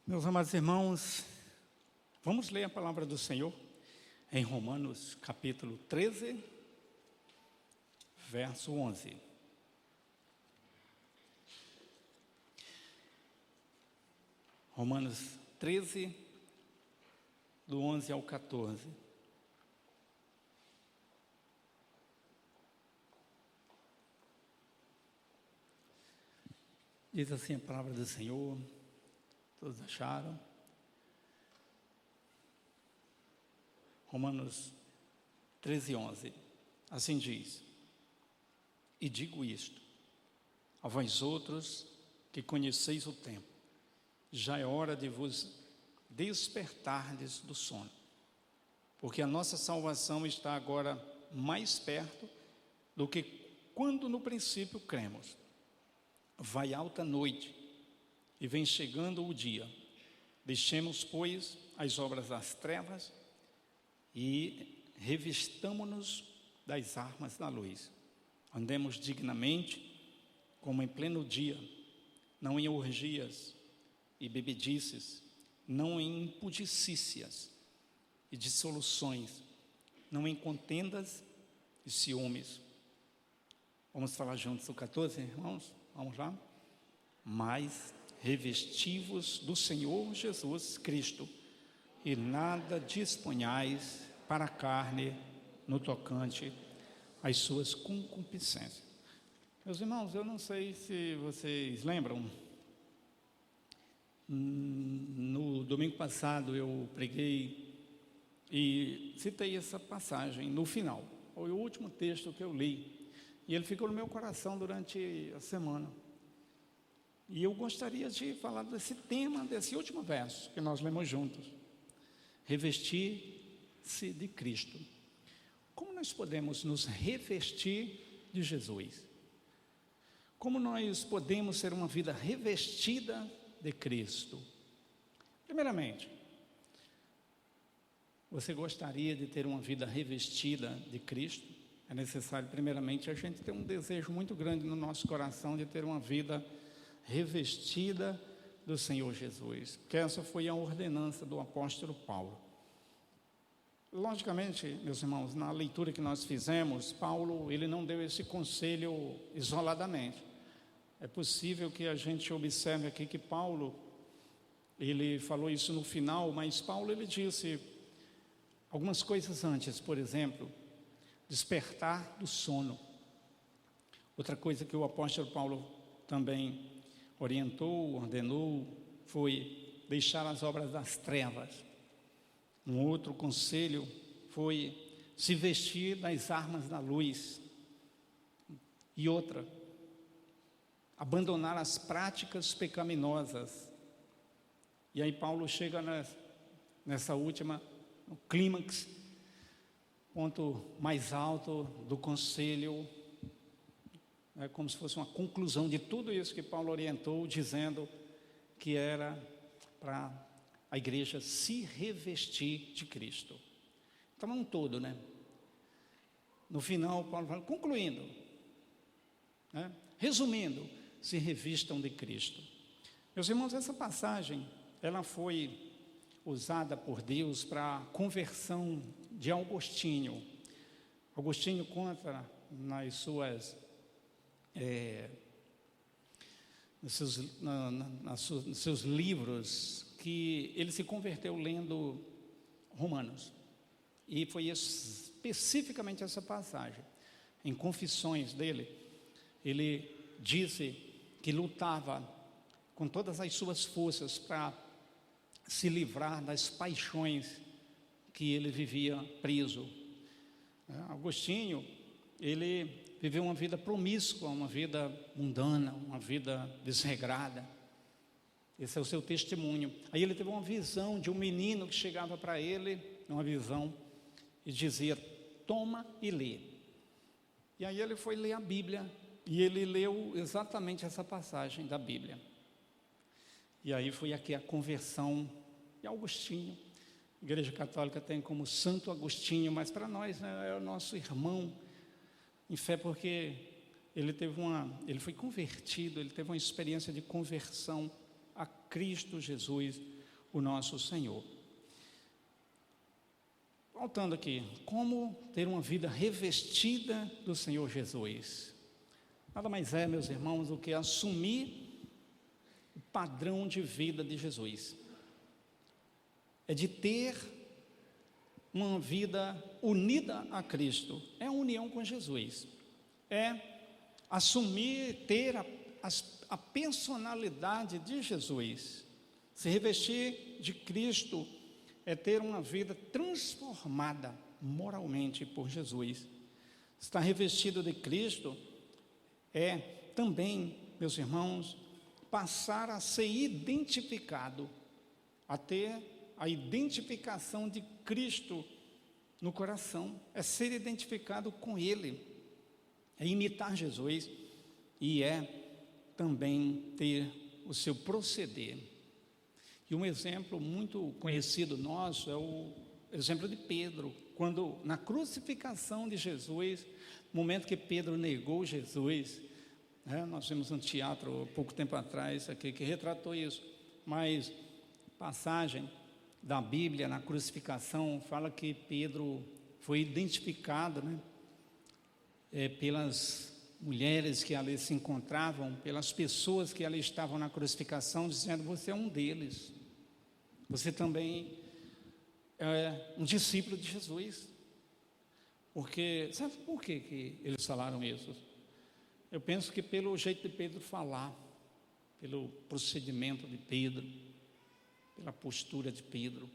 Meus amados irmãos, vamos ler a palavra do Senhor em Romanos capítulo 13, verso 11. Romanos 13, do 11 ao 14. Diz assim a palavra do Senhor. Todos acharam? Romanos 13, 11. Assim diz: E digo isto, a vós outros que conheceis o tempo, já é hora de vos despertardes do sono, porque a nossa salvação está agora mais perto do que quando no princípio cremos. Vai alta noite, e vem chegando o dia. Deixemos, pois, as obras das trevas e revistamo-nos das armas da luz. Andemos dignamente, como em pleno dia, não em orgias e bebedices, não em impudicícias e dissoluções, não em contendas e ciúmes. Vamos falar juntos o 14, irmãos? Vamos lá? Mas revesti-vos do Senhor Jesus Cristo, e nada disponhais para a carne no tocante às suas concupiscências. Meus irmãos, eu não sei se vocês lembram, no domingo passado eu preguei e citei essa passagem no final. Foi o último texto que eu li, e ele ficou no meu coração durante a semana. E eu gostaria de falar desse tema, desse último verso que nós lemos juntos. Revestir-se de Cristo. Como nós podemos nos revestir de Jesus? Como nós podemos ter uma vida revestida de Cristo? Primeiramente, você gostaria de ter uma vida revestida de Cristo? É necessário, primeiramente, a gente ter um desejo muito grande no nosso coração de ter uma vida revestida do Senhor Jesus, que essa foi a ordenança do apóstolo Paulo. Logicamente, meus irmãos, na leitura que nós fizemos, Paulo, ele não deu esse conselho isoladamente. É possível que a gente observe aqui que Paulo, ele falou isso no final, mas Paulo, ele disse algumas coisas antes, por exemplo, despertar do sono. Outra coisa que o apóstolo Paulo também orientou, ordenou, foi deixar as obras das trevas. Um outro conselho foi se vestir das armas da luz. E outra, abandonar as práticas pecaminosas. E aí Paulo chega nessa última, no clímax, ponto mais alto do conselho. É como se fosse uma conclusão de tudo isso que Paulo orientou, dizendo que era para a igreja se revestir de Cristo. Então é um todo, né? No final, Paulo fala, concluindo, né? Resumindo, se revistam de Cristo. Meus irmãos, essa passagem, ela foi usada por Deus para a conversão de Agostinho. Agostinho conta nos seus livros que ele se converteu lendo Romanos, e foi especificamente essa passagem. Em Confissões dele, ele disse que lutava com todas as suas forças para se livrar das paixões que ele vivia preso. Agostinho, ele viveu uma vida promíscua, uma vida mundana, uma vida desregrada. Esse é o seu testemunho. Aí ele teve uma visão de um menino que chegava para ele, uma visão, e dizia, toma e lê. E aí ele foi ler a Bíblia, e ele leu exatamente essa passagem da Bíblia. E aí foi aqui a conversão de Agostinho. A Igreja Católica tem como Santo Agostinho, mas para nós, né, é o nosso irmão em fé, porque ele foi convertido, ele teve uma experiência de conversão a Cristo Jesus, o nosso Senhor. Voltando aqui, como ter uma vida revestida do Senhor Jesus? Nada mais é, meus irmãos, do que assumir o padrão de vida de Jesus. É de ter uma vida unida a Cristo, é a união com Jesus, é assumir, ter a personalidade de Jesus. Se revestir de Cristo é ter uma vida transformada moralmente por Jesus. Estar revestido de Cristo é também, meus irmãos, passar a ser identificado, a ter a identificação de Cristo no coração, é ser identificado com Ele, é imitar Jesus e é também ter o seu proceder. E um exemplo muito conhecido nosso é o exemplo de Pedro, quando na crucificação de Jesus, no momento que Pedro negou Jesus, nós vimos um teatro pouco tempo atrás aqui que retratou isso, mas passagem da Bíblia na crucificação fala que Pedro foi identificado, pelas mulheres que ali se encontravam, pelas pessoas que ali estavam na crucificação, dizendo: você é um deles, você também é um discípulo de Jesus. Porque, sabe por que eles falaram isso? Eu penso que pelo jeito de Pedro falar, pelo procedimento de Pedro, pela postura de Pedro,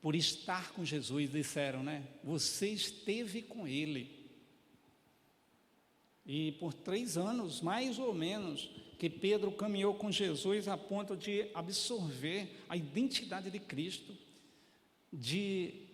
por estar com Jesus, disseram, você esteve com Ele. E por 3 anos, mais ou menos, que Pedro caminhou com Jesus a ponto de absorver a identidade de Cristo, de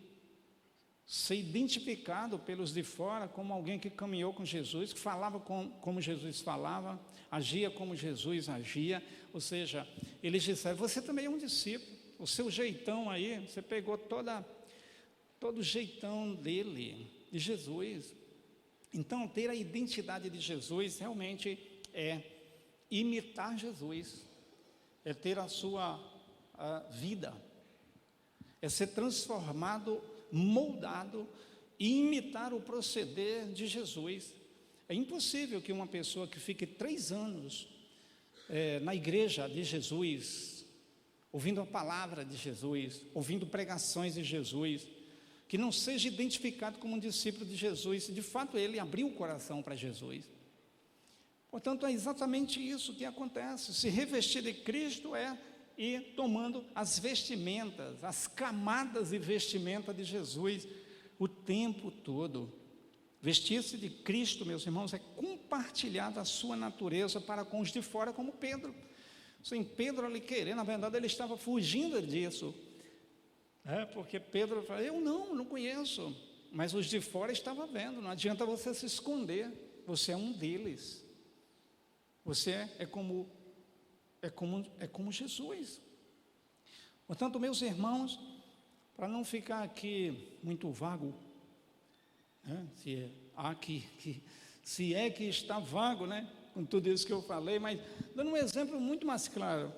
ser identificado pelos de fora como alguém que caminhou com Jesus, que falava como Jesus falava, agia como Jesus agia. Ou seja, eles disseram: você também é um discípulo, o seu jeitão aí, você pegou todo o jeitão dele, de Jesus. Então, ter a identidade de Jesus realmente é imitar Jesus, é ter a sua vida, é ser transformado, moldado e imitar o proceder de Jesus. É impossível que uma pessoa que fique 3 anos na igreja de Jesus, ouvindo a palavra de Jesus, ouvindo pregações de Jesus, que não seja identificado como um discípulo de Jesus, de fato ele abriu o coração para Jesus. Portanto, é exatamente isso que acontece. Se revestir de Cristo é ir tomando as vestimentas, as camadas e vestimenta de Jesus o tempo todo. Vestir-se de Cristo, meus irmãos, é compartilhar da sua natureza para com os de fora, como Pedro. Sem Pedro ali querer, na verdade ele estava fugindo disso. Porque Pedro falou: eu não conheço, mas os de fora estavam vendo. Não adianta você se esconder, você é um deles, você é como Jesus. Portanto, meus irmãos, para não ficar aqui muito vago, se é que está vago, com tudo isso que eu falei, mas dando um exemplo muito mais claro,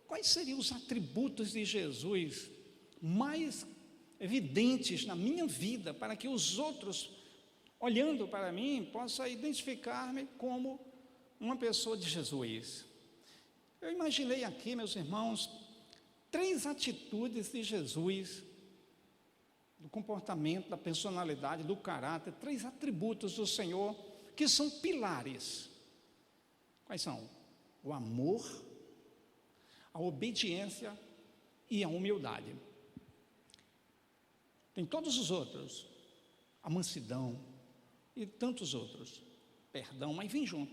quais seriam os atributos de Jesus mais evidentes na minha vida, para que os outros, olhando para mim, possam identificar-me como uma pessoa de Jesus? Eu imaginei aqui, meus irmãos, 3 atitudes de Jesus, do comportamento, da personalidade, do caráter, 3 atributos do Senhor que são pilares. Quais são? O amor, a obediência e a humildade. Tem todos os outros, a mansidão e tantos outros, perdão, mas vem junto.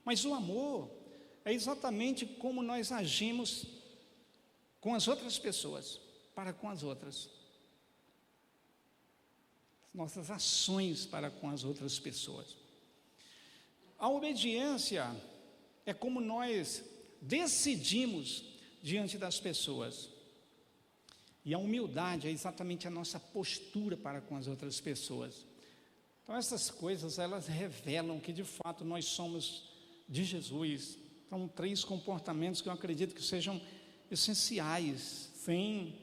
Mas o amor é exatamente como nós agimos com as outras pessoas, para com as outras. Nossas ações para com as outras pessoas. A obediência é como nós decidimos diante das pessoas. E a humildade é exatamente a nossa postura para com as outras pessoas. Então essas coisas, elas revelam que de fato nós somos de Jesus, São 3 comportamentos que eu acredito que sejam essenciais, sem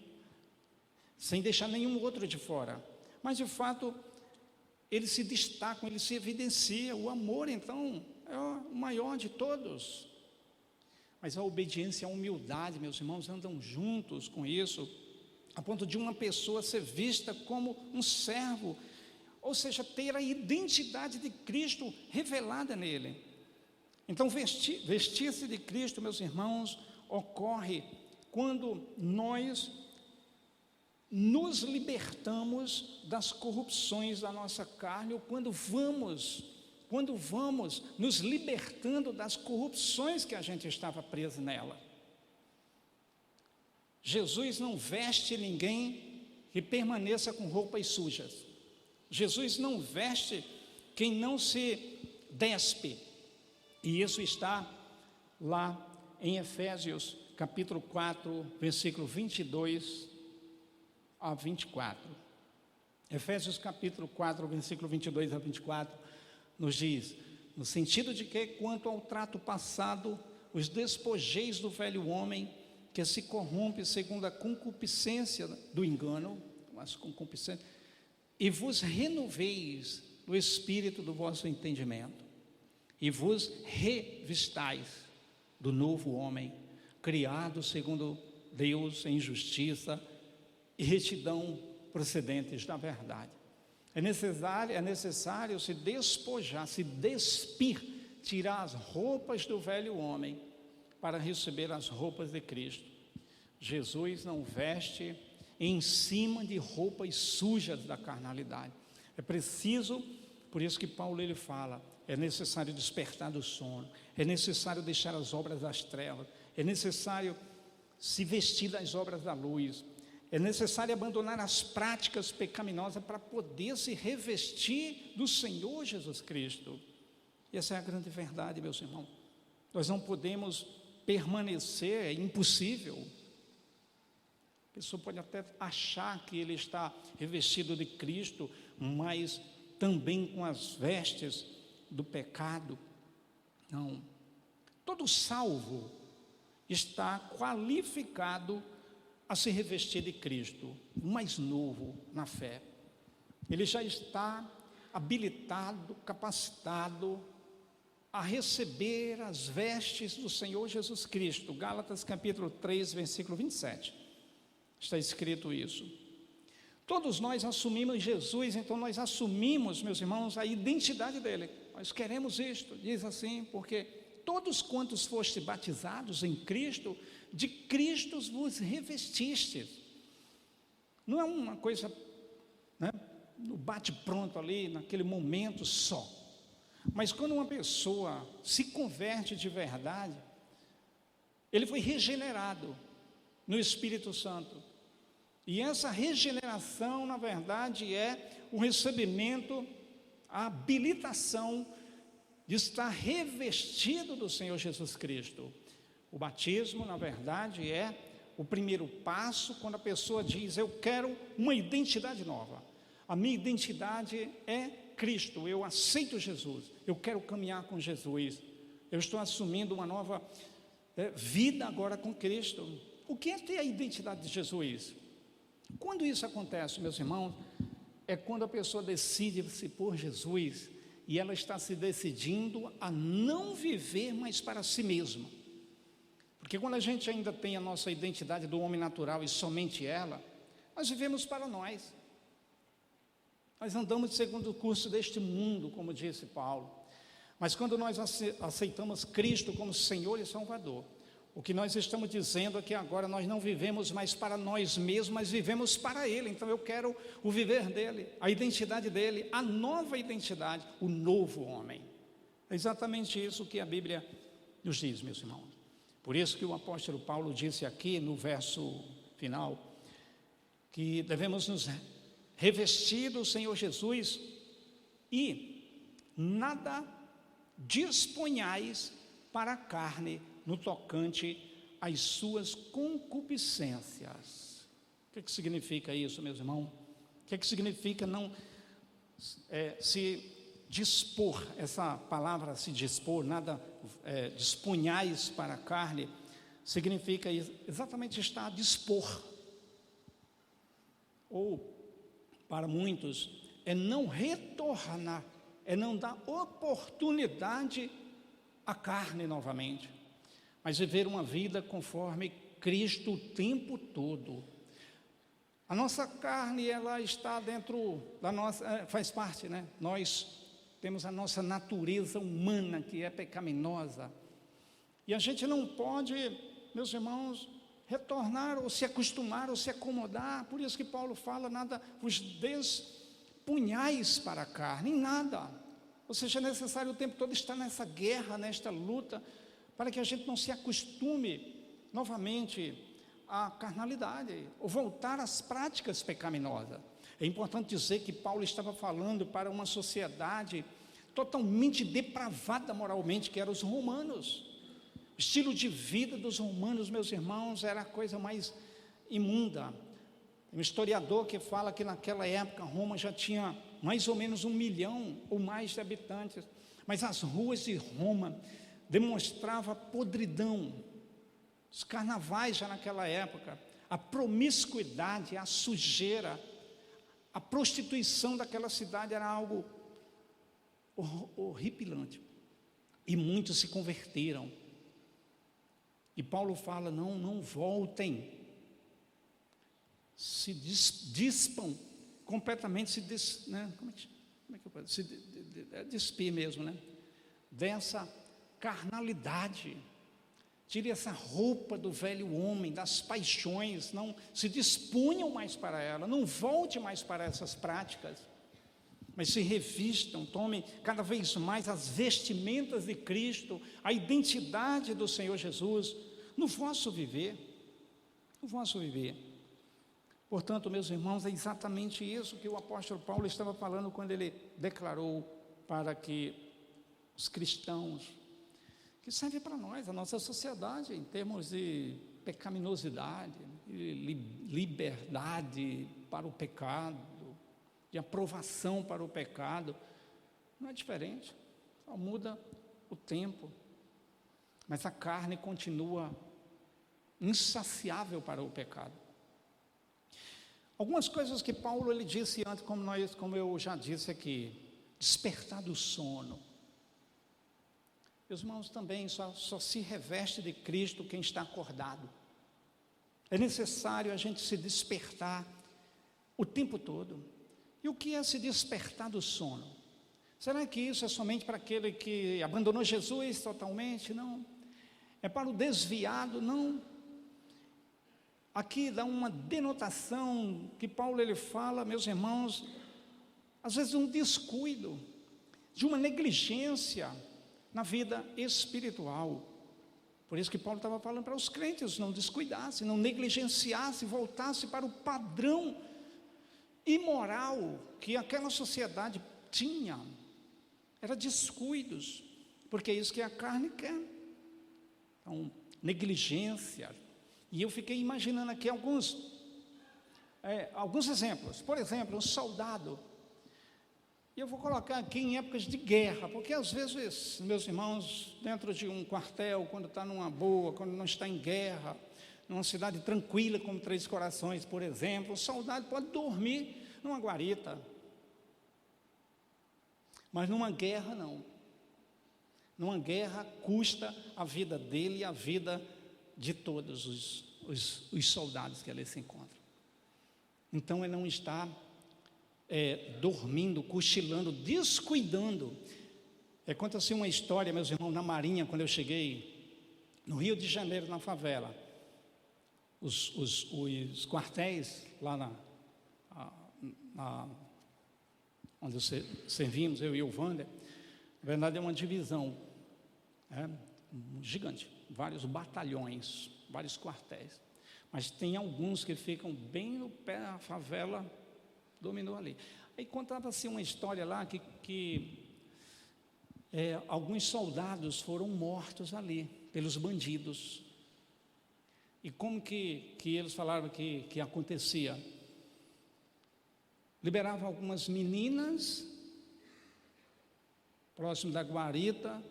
deixar nenhum outro de fora. Mas, de fato, eles se destacam, eles se evidenciam. O amor, então, é o maior de todos. Mas a obediência e a humildade, meus irmãos, andam juntos com isso, a ponto de uma pessoa ser vista como um servo, ou seja, ter a identidade de Cristo revelada nele. Então, vestir-se de Cristo, meus irmãos, ocorre quando nós nos libertamos das corrupções da nossa carne, ou quando vamos nos libertando das corrupções que a gente estava preso nela. Jesus não veste ninguém que permaneça com roupas sujas. Jesus não veste quem não se despe. E isso está lá em Efésios capítulo 4, versículo 22 a 24. Efésios capítulo 4, versículo 22 a 24, nos diz, no sentido de que, quanto ao trato passado, os despojeis do velho homem, que se corrompe segundo a concupiscência do engano, e vos renoveis no espírito do vosso entendimento, e vos revistais do novo homem, criado segundo Deus em justiça e retidão procedentes da verdade. É necessário se despojar, se despir, tirar as roupas do velho homem para receber as roupas de Cristo. Jesus não veste em cima de roupas sujas da carnalidade. É preciso, por isso que Paulo ele fala, é necessário despertar do sono, é necessário deixar as obras das trevas, é necessário se vestir das obras da luz, é necessário abandonar as práticas pecaminosas para poder se revestir do Senhor Jesus Cristo. E essa é a grande verdade, meus irmãos. Nós não podemos permanecer, é impossível. A pessoa pode até achar que ele está revestido de Cristo, mas também com as vestes do pecado. Não. Todo salvo está qualificado a se revestir de Cristo, o mais novo na fé. Ele já está habilitado, capacitado a receber as vestes do Senhor Jesus Cristo. Gálatas capítulo 3, versículo 27. Está escrito isso. Todos nós assumimos Jesus, então nós assumimos, meus irmãos, a identidade dele. Nós queremos isto, diz assim, porque todos quantos foste batizados em Cristo, de Cristo vos revestistes. Não é uma coisa, né, no bate-pronto ali, naquele momento só. Mas quando uma pessoa se converte de verdade, ele foi regenerado no Espírito Santo. E essa regeneração, na verdade, é o recebimento, a habilitação de estar revestido do Senhor Jesus Cristo. O batismo, na verdade, é o primeiro passo quando a pessoa diz, eu quero uma identidade nova. A minha identidade é Cristo, eu aceito Jesus, eu quero caminhar com Jesus, eu estou assumindo uma nova vida agora com Cristo. O que é ter a identidade de Jesus? Quando isso acontece, meus irmãos, é quando a pessoa decide-se por Jesus e ela está se decidindo a não viver mais para si mesma. Porque quando a gente ainda tem a nossa identidade do homem natural e somente ela, nós vivemos para nós. Nós andamos segundo o curso deste mundo, como disse Paulo. Mas quando nós aceitamos Cristo como Senhor e Salvador, o que nós estamos dizendo é que agora nós não vivemos mais para nós mesmos, mas vivemos para Ele. Então eu quero o viver dEle, a identidade dEle, a nova identidade, o novo homem. É exatamente isso que a Bíblia nos diz, meus irmãos. Por isso que o apóstolo Paulo disse aqui no verso final, que devemos nos revestir do Senhor Jesus e nada disponhais para a carne no tocante às suas concupiscências. O que significa isso, meus irmãos? O que significa não se dispor, essa palavra se dispor, nada dispunhais para a carne, significa exatamente estar a dispor. Ou, para muitos, é não retornar, é não dar oportunidade à carne novamente, mas viver uma vida conforme Cristo o tempo todo. A nossa carne, ela está dentro da nossa, faz parte, né? Nós temos a nossa natureza humana que é pecaminosa, e a gente não pode, meus irmãos, retornar ou se acostumar ou se acomodar. Por isso que Paulo fala, nada vos despunhais para a carne, em nada. Ou seja, é necessário o tempo todo estar nessa guerra, nesta luta, para que a gente não se acostume novamente à carnalidade, ou voltar às práticas pecaminosas. É importante dizer que Paulo estava falando para uma sociedade totalmente depravada moralmente, que eram os romanos. O estilo de vida dos romanos, meus irmãos, era a coisa mais imunda. Tem um historiador que fala que naquela época Roma já tinha mais ou menos 1 milhão ou mais de habitantes, mas as ruas de Roma demonstravam a podridão, os carnavais já naquela época, a promiscuidade, a sujeira, a prostituição daquela cidade era algo horripilante, e muitos se converteram. E Paulo fala, não voltem, se dispam completamente, como é que eu posso, despir mesmo, né? Dessa carnalidade, tire essa roupa do velho homem, das paixões, não se disponham mais para ela, não volte mais para essas práticas, mas se revistam, tomem cada vez mais as vestimentas de Cristo, a identidade do Senhor Jesus no vosso viver, no vosso viver. Portanto, meus irmãos, é exatamente isso que o apóstolo Paulo estava falando quando ele declarou para que os cristãos, que serve para nós, a nossa sociedade, em termos de pecaminosidade, liberdade para o pecado, de aprovação para o pecado, não é diferente, só muda o tempo, mas a carne continua insaciável para o pecado. Algumas coisas que Paulo ele disse antes, como eu já disse aqui, despertar do sono. Meus irmãos, também só se reveste de Cristo quem está acordado. É necessário a gente se despertar o tempo todo. E o que é se despertar do sono? Será que isso é somente para aquele que abandonou Jesus totalmente? Não. É para o desviado? Não. Aqui dá uma denotação que Paulo ele fala, meus irmãos, às vezes um descuido, de uma negligência na vida espiritual. Por isso que Paulo estava falando para os crentes, não descuidassem, não negligenciassem, voltassem para o padrão imoral que aquela sociedade tinha. Era descuidos, porque é isso que a carne quer. Então, negligência. E eu fiquei imaginando aqui alguns exemplos. Por exemplo, um soldado. E eu vou colocar aqui em épocas de guerra, porque às vezes, meus irmãos, dentro de um quartel, quando está numa boa, quando não está em guerra, numa cidade tranquila como Três Corações, por exemplo, o soldado pode dormir numa guarita. Mas numa guerra não. Numa guerra custa a vida dele e a vida de todos os soldados que ali se encontram. Então ele não está dormindo, cochilando, descuidando. Conta-se uma história, meus irmãos, na Marinha, quando eu cheguei no Rio de Janeiro, na favela. Os quartéis lá onde servimos, eu e o Wander, na verdade é uma divisão gigante, vários batalhões, vários quartéis, mas tem alguns que ficam bem no pé da favela, dominou ali. Aí contava-se uma história lá que alguns soldados foram mortos ali pelos bandidos. E como que eles falaram que acontecia? Liberavam algumas meninas próximo da guarita,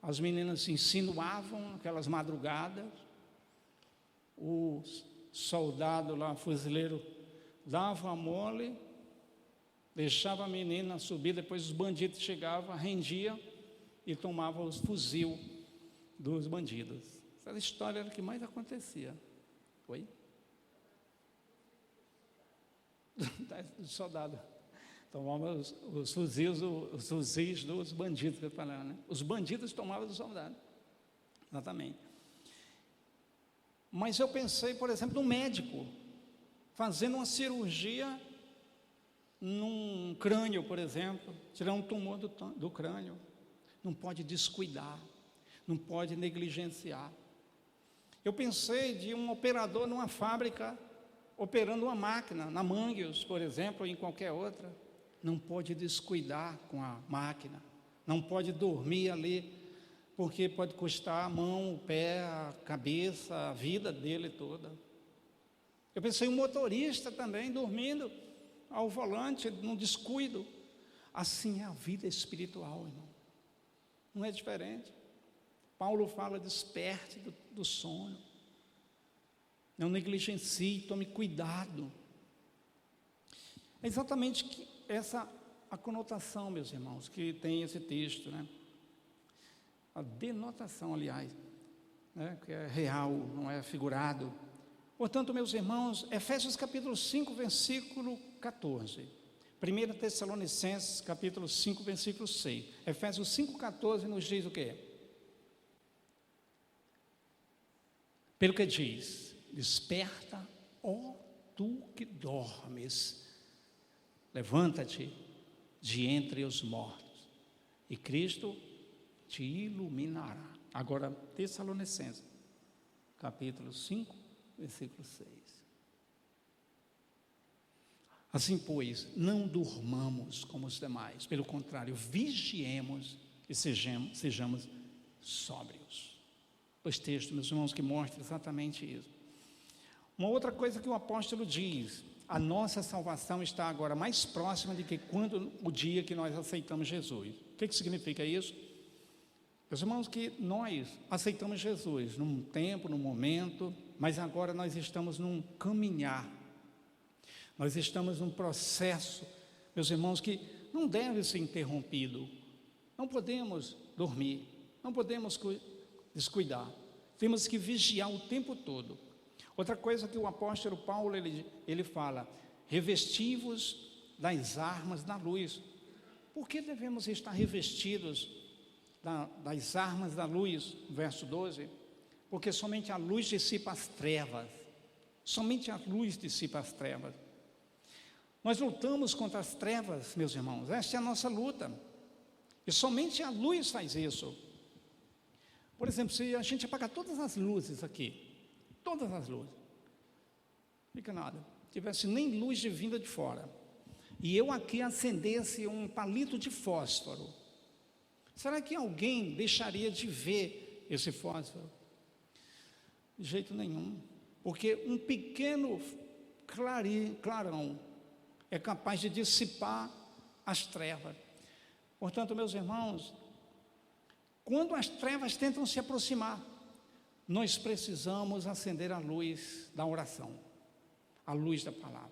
as meninas se insinuavam aquelas madrugadas, o soldado lá, fuzileiro, dava a mole, deixava a menina subir, depois os bandidos chegavam, rendia e tomavam os fuzil dos bandidos. Essa história era o que mais acontecia. Oi? Do soldado. Tomavam os fuzis dos bandidos, que eu falava, né? Os bandidos tomavam dos soldados. Exatamente. Mas eu pensei, por exemplo, no médico, fazendo uma cirurgia num crânio, por exemplo, tirar um tumor do crânio. Não pode descuidar, não pode negligenciar. Eu pensei de um operador numa fábrica, operando uma máquina, na Manguios, por exemplo, ou em qualquer outra. Não pode descuidar com a máquina, não pode dormir ali, porque pode custar a mão, o pé, a cabeça, a vida dele toda. Eu pensei um motorista também, dormindo ao volante, num descuido. Assim é a vida espiritual, irmão. Não é diferente. Paulo fala, desperte do sono. Não negligencie, tome cuidado. É exatamente essa a conotação, meus irmãos, que tem esse texto, né? A denotação, aliás, né? Que é real, não é figurado. Portanto, meus irmãos, Efésios capítulo 5, versículo 14. 1 Tessalonicenses capítulo 5, versículo 6. Efésios 5, 14 nos diz o quê? Pelo que diz, desperta, ó tu que dormes, levanta-te de entre os mortos, e Cristo te iluminará. Agora, Tessalonicenses, capítulo 5, versículo 6. Assim, pois, não durmamos como os demais, pelo contrário, vigiemos e sejamos sóbrios. Dois textos, meus irmãos, que mostram exatamente isso. Uma outra coisa que o apóstolo diz: a nossa salvação está agora mais próxima do que quando o dia que nós aceitamos Jesus. O que significa isso? Meus irmãos, que nós aceitamos Jesus num tempo, num momento, mas agora nós estamos num caminhar, nós estamos num processo, meus irmãos, que não deve ser interrompido. Não podemos dormir, não podemos descuidar, temos que vigiar o tempo todo. Outra coisa que o apóstolo Paulo ele fala: revesti-vos das armas da luz. Por que devemos estar revestidos das armas da luz? Verso 12: porque somente a luz dissipa as trevas, somente a luz dissipa as trevas. Nós lutamos contra as trevas, meus irmãos, esta é a nossa luta, e somente a luz faz isso. Por exemplo, se a gente apagar todas as luzes aqui, todas as luzes, não fica nada, não tivesse nem luz de vinda de fora, e eu aqui acendesse um palito de fósforo, será que alguém deixaria de ver esse fósforo? De jeito nenhum, porque um pequeno clarão é capaz de dissipar as trevas. Portanto, meus irmãos, quando as trevas tentam se aproximar, nós precisamos acender a luz da oração, a luz da palavra,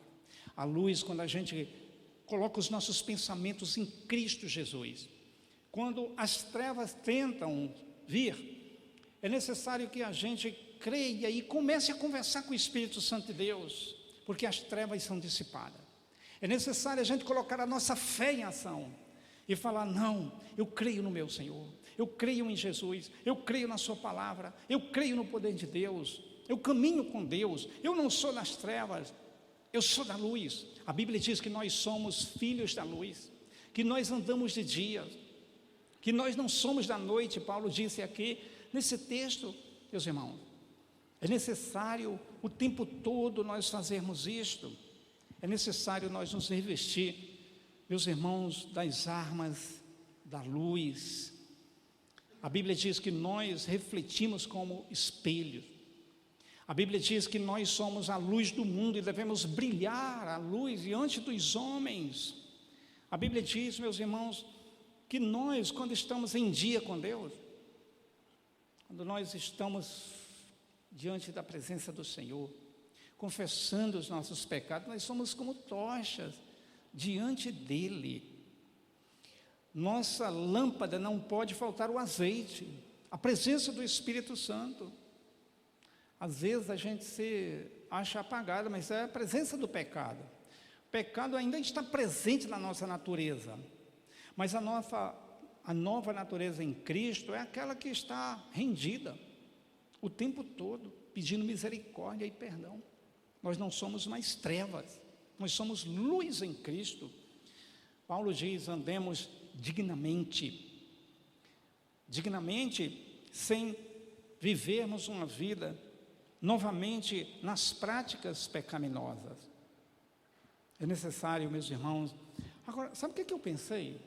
a luz quando a gente coloca os nossos pensamentos em Cristo Jesus. Quando as trevas tentam vir, é necessário que a gente creia e comece a conversar com o Espírito Santo de Deus, porque as trevas são dissipadas. É necessário a gente colocar a nossa fé em ação e falar: não, eu creio no meu Senhor, eu creio em Jesus, eu creio na sua palavra, eu creio no poder de Deus, eu caminho com Deus, eu não sou das trevas, eu sou da luz. A Bíblia diz que nós somos filhos da luz, que nós andamos de dia, que nós não somos da noite. Paulo disse aqui nesse texto, meus irmãos, é necessário o tempo todo nós fazermos isto, é necessário nós nos revestir, meus irmãos, das armas da luz. A Bíblia diz que nós refletimos como espelhos. A Bíblia diz que nós somos a luz do mundo e devemos brilhar a luz diante dos homens. A Bíblia diz, meus irmãos, que nós, quando estamos em dia com Deus, quando nós estamos diante da presença do Senhor, confessando os nossos pecados, nós somos como tochas diante dEle. Nossa lâmpada não pode faltar o azeite, a presença do Espírito Santo. Às vezes a gente se acha apagado, mas é a presença do pecado. O pecado ainda está presente na nossa natureza, mas a nova natureza em Cristo é aquela que está rendida o tempo todo, pedindo misericórdia e perdão. Nós não somos mais trevas, nós somos luz em Cristo. Paulo diz: andemos dignamente, sem vivermos uma vida novamente nas práticas pecaminosas. É necessário, meus irmãos. Agora, sabe o que eu pensei?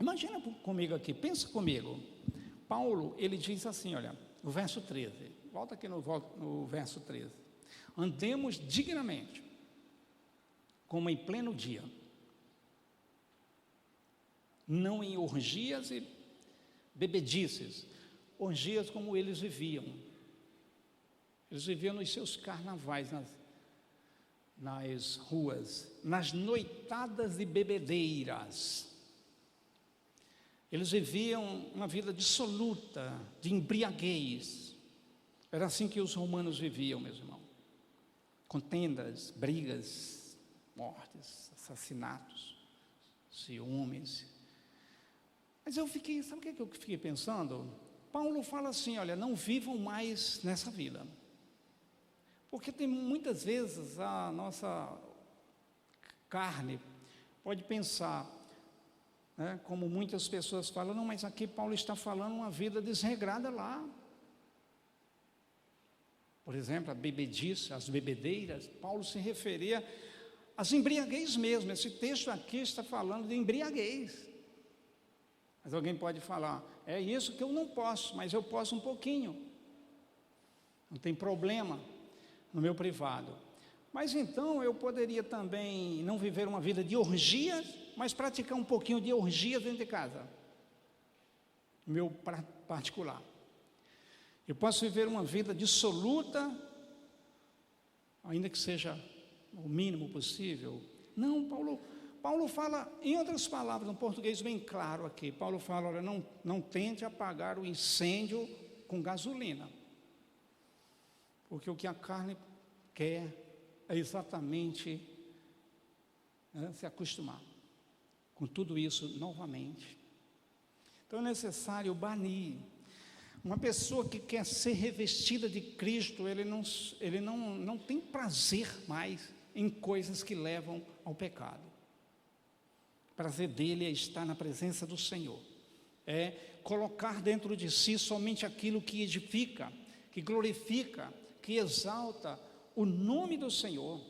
Imagina comigo aqui, pensa comigo. Paulo, ele diz assim, olha, no verso 13, volta aqui no verso 13. Andemos dignamente, como em pleno dia, não em orgias e bebedices. Orgias como eles viviam. Eles viviam nos seus carnavais, nas ruas, nas noitadas e bebedeiras. Eles viviam uma vida dissoluta, de embriaguez. Era assim que os romanos viviam, meus irmãos. Contendas, brigas, mortes, assassinatos, ciúmes. Mas eu fiquei, sabe o que eu fiquei pensando? Paulo fala assim, olha, não vivam mais nessa vida. Porque tem muitas vezes a nossa carne pode pensar, né, como muitas pessoas falam, não, mas aqui Paulo está falando uma vida desregrada lá. Por exemplo, a bebedice, as bebedeiras, Paulo se referia às embriaguez mesmo. Esse texto aqui está falando de embriaguez. Mas alguém pode falar, é isso que eu não posso, mas eu posso um pouquinho. Não tem problema no meu privado. Mas então eu poderia também não viver uma vida de orgias, mas praticar um pouquinho de orgias dentro de casa. Meu particular. Eu posso viver uma vida dissoluta, ainda que seja o mínimo possível. Não, Paulo fala, em outras palavras, um português bem claro aqui, Paulo fala, olha, não tente apagar o incêndio com gasolina, porque o que a carne quer é exatamente se acostumar com tudo isso novamente. Então é necessário banir. Uma pessoa que quer ser revestida de Cristo, ele não tem prazer mais em coisas que levam ao pecado. O prazer dele é estar na presença do Senhor, é colocar dentro de si somente aquilo que edifica, que glorifica, que exalta o nome do Senhor.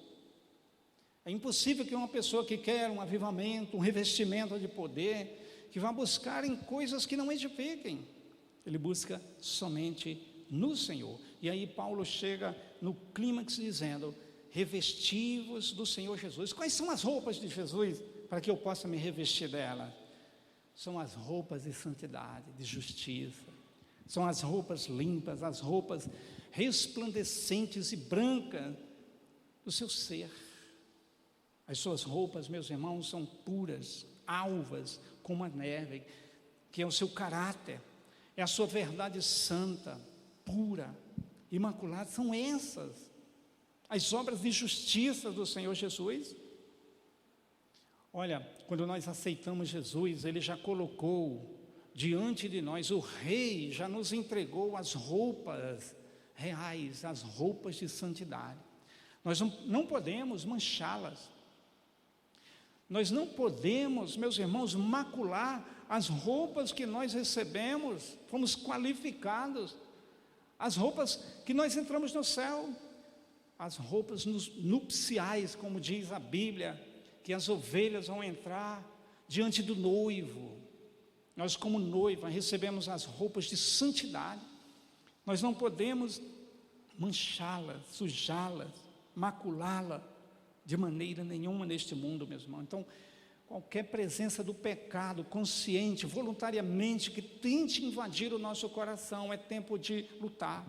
É impossível que uma pessoa que quer um avivamento, um revestimento de poder, que vá buscar em coisas que não edifiquem. Ele busca somente no Senhor. E aí Paulo chega no clímax dizendo, revesti-vos do Senhor Jesus. Quais são as roupas de Jesus para que eu possa me revestir dela? São as roupas de santidade, de justiça. São as roupas limpas, as roupas resplandecentes e brancas do seu ser. As suas roupas, meus irmãos, são puras, alvas, como a neve, que é o seu caráter, é a sua verdade santa, pura, imaculada. São essas as obras de justiça do Senhor Jesus. Olha, quando nós aceitamos Jesus, Ele já colocou diante de nós, o Rei já nos entregou as roupas reais, as roupas de santidade. Nós não podemos manchá-las. Nós não podemos, meus irmãos, macular as roupas que nós recebemos, fomos qualificados, as roupas que nós entramos no céu, as roupas nupciais, como diz a Bíblia, que as ovelhas vão entrar diante do noivo. Nós, como noiva, recebemos as roupas de santidade. Nós não podemos manchá-las, sujá-las, maculá-la de maneira nenhuma neste mundo, meus irmãos. Então, qualquer presença do pecado, consciente, voluntariamente, que tente invadir o nosso coração. É tempo de lutar.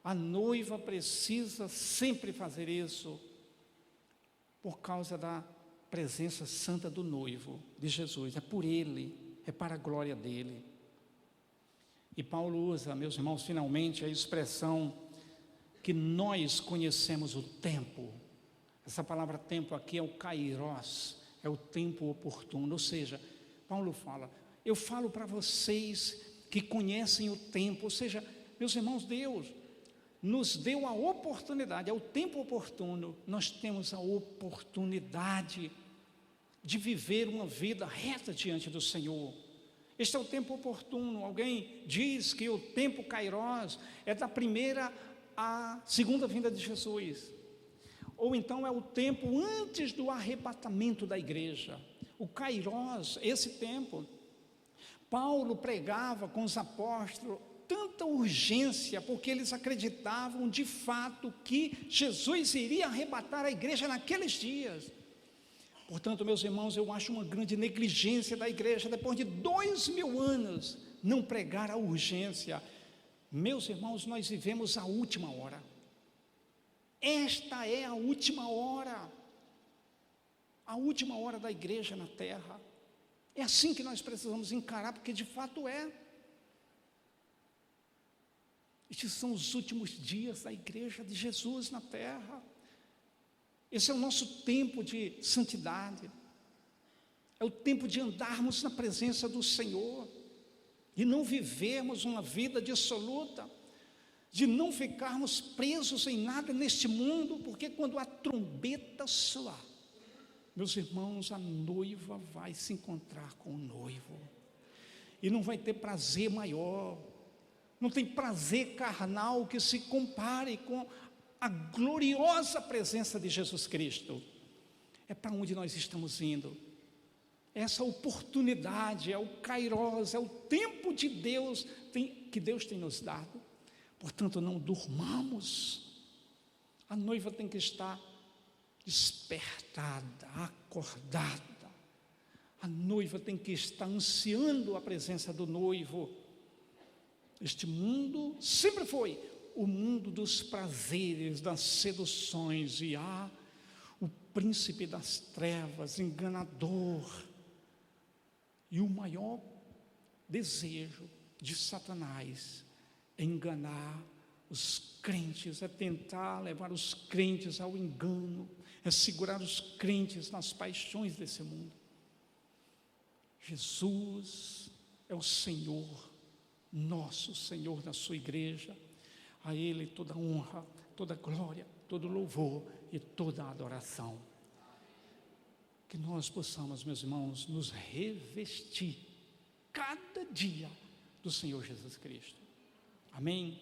A noiva precisa sempre fazer isso, por causa da presença santa do noivo, de Jesus. É por Ele, é para a glória dEle. E Paulo usa, meus irmãos, finalmente a expressão que nós conhecemos o tempo. Essa palavra tempo aqui é o kairos, é o tempo oportuno. Ou seja, Paulo fala, eu falo para vocês que conhecem o tempo. Ou seja, meus irmãos, Deus nos deu a oportunidade, é o tempo oportuno. Nós temos a oportunidade de viver uma vida reta diante do Senhor. Este é o tempo oportuno. Alguém diz que o tempo kairos é da primeira à segunda vinda de Jesus, ou então é o tempo antes do arrebatamento da igreja. O kairos, esse tempo, Paulo pregava com os apóstolos tanta urgência, porque eles acreditavam de fato que Jesus iria arrebatar a igreja naqueles dias. Portanto, meus irmãos, eu acho uma grande negligência da igreja, depois de 2000 anos, não pregar a urgência. Meus irmãos, nós vivemos a última hora. Esta é a última hora da igreja na terra. É assim que nós precisamos encarar, porque de fato é. Estes são os últimos dias da igreja de Jesus na terra. Esse é o nosso tempo de santidade, é o tempo de andarmos na presença do Senhor, de não vivermos uma vida dissoluta, de não ficarmos presos em nada neste mundo, porque quando a trombeta soar, meus irmãos, a noiva vai se encontrar com o noivo, e não vai ter prazer maior, não tem prazer carnal que se compare com a gloriosa presença de Jesus Cristo. É para onde nós estamos indo. Essa oportunidade, é o kairos, é o tempo de Deus que Deus tem nos dado. Portanto, não durmamos. A noiva tem que estar despertada, acordada. A noiva tem que estar ansiando a presença do noivo. Este mundo sempre foi o mundo dos prazeres, das seduções, e o príncipe das trevas, enganador. E o maior desejo de Satanás é enganar os crentes, é tentar levar os crentes ao engano, é segurar os crentes nas paixões desse mundo. Jesus é o Senhor, nosso Senhor da sua igreja. A Ele toda honra, toda glória, todo louvor e toda adoração. Que nós possamos, meus irmãos, nos revestir cada dia do Senhor Jesus Cristo. Amém?